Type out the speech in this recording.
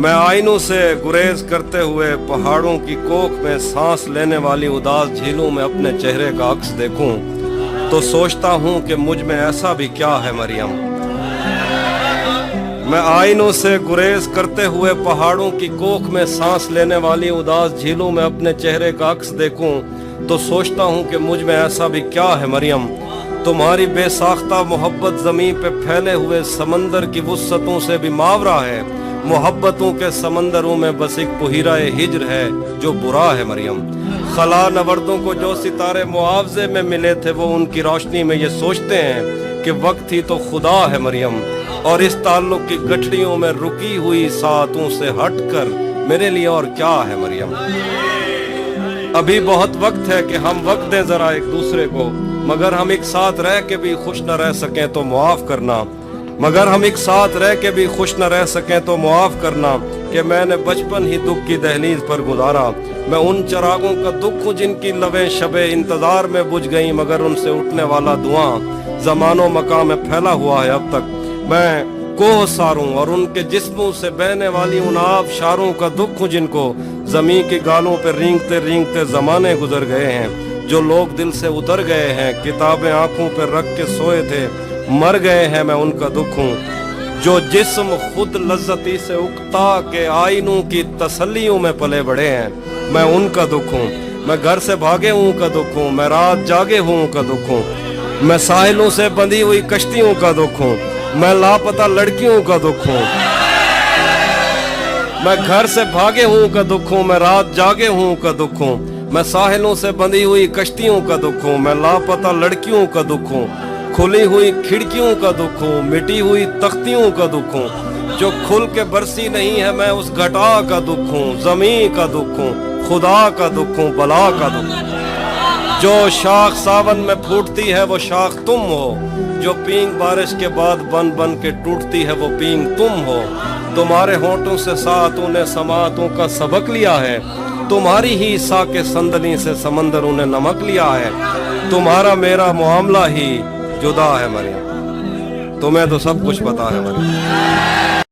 मैं आईनों से गुरेज करते हुए पहाड़ों की कोख में सांस लेने वाली उदास झीलों में अपने चेहरे का अक्स देखूं तो सोचता हूं कि मुझ में ऐसा भी क्या है मरियम। मैं आईनों से गुरेज करते हुए पहाड़ों की कोख में सांस लेने वाली उदास झीलों में अपने चेहरे का अक्स देखूं तो सोचता हूं कि मुझ में ऐसा भी क्या है मरियम। तुम्हारी बेसाख्ता मोहब्बत ज़मीं पे फैले हुए समंदर की वुस्सतों से भी मावरा है। मोहब्बतों के समंदरों में बस एक पुहिरा-ए हिज्र है जो बुरा है मरियम। खला नवर्दों को जो सितारे मुआवजे में मिले थे वो उनकी रोशनी में ये सोचते हैं कि वक्त ही तो खुदा है मरियम। और इस ताल्लुक की गठड़ियों में रुकी हुई सातों से हटकर मेरे लिए और क्या है मरियम। अभी बहुत वक्त है कि हम वक्त दें जरा एक दूसरे को, मगर हम एक साथ रह के भी खुश न रह सकें तो मुआफ करना। मगर हम एक साथ रह के भी खुश न रह सकें तो मुआफ करना कि मैंने बचपन ही दुख की दहलीज पर गुजारा। मैं उन चरागों का दुख हूँ जिनकी लबें शबे इंतजार में बुझ गई, मगर उनसे उठने वाला धुआं ज़मानो मकाम में फैला हुआ है अब तक। मैं कोह सारूं और उनके जिस्मों से बहने वाली उन आबशारों का दुख हूँ जिनको ज़मीन की गालों पर रेंगते रेंगते ज़माने गुजर गए हैं। जो लोग दिल से उतर गए हैं, किताबें आंखों पर रख के सोए थे, मर गए हैं, मैं उनका दुख हूँ। जो जिस्म खुद लज्जती से उकता के आईनों की तसल्लियों में पले बड़े हैं, मैं उनका दुख हूँ। मैं घर से भागे हूँ का दुख हूँ, मैं रात जागे हूँ का दुख हूँ। मैं साहिलों से बंधी हुई कश्तियों का दुख हूँ, मैं लापता लड़कियों का दुख हूँ। मैं घर से भागे हूँ का दुख हूँ, मैं रात जागे हूँ का दुख हूँ। मैं साहिलों से बंधी हुई कश्तियों का दुख हूँ, मैं लापता लड़कियों का दुख हूँ। खुली हुई खिड़कियों का दुख हूँ, मिटी हुई तख्तियों का दुख हूँ। जो खुल के बरसी नहीं है मैं उस घटा का दुख हूँ। ज़मीं का दुख हूँ, खुदा का दुख हूँ, बला का दुख हूँ। जो शाख सावन में फूटती है वो शाख तुम हो, जो पींग बारिश के बाद बन बन के टूटती है वो पींग तुम हो। तुम्हारे होंठों से सातों ने समातों का सबक लिया है, तुम्हारी ही साके संदली से समंदरों ने नमक लिया है। तुम्हारा मेरा मामला ही जुदा है मरियम, तुम्हें तो सब कुछ पता है मरियम।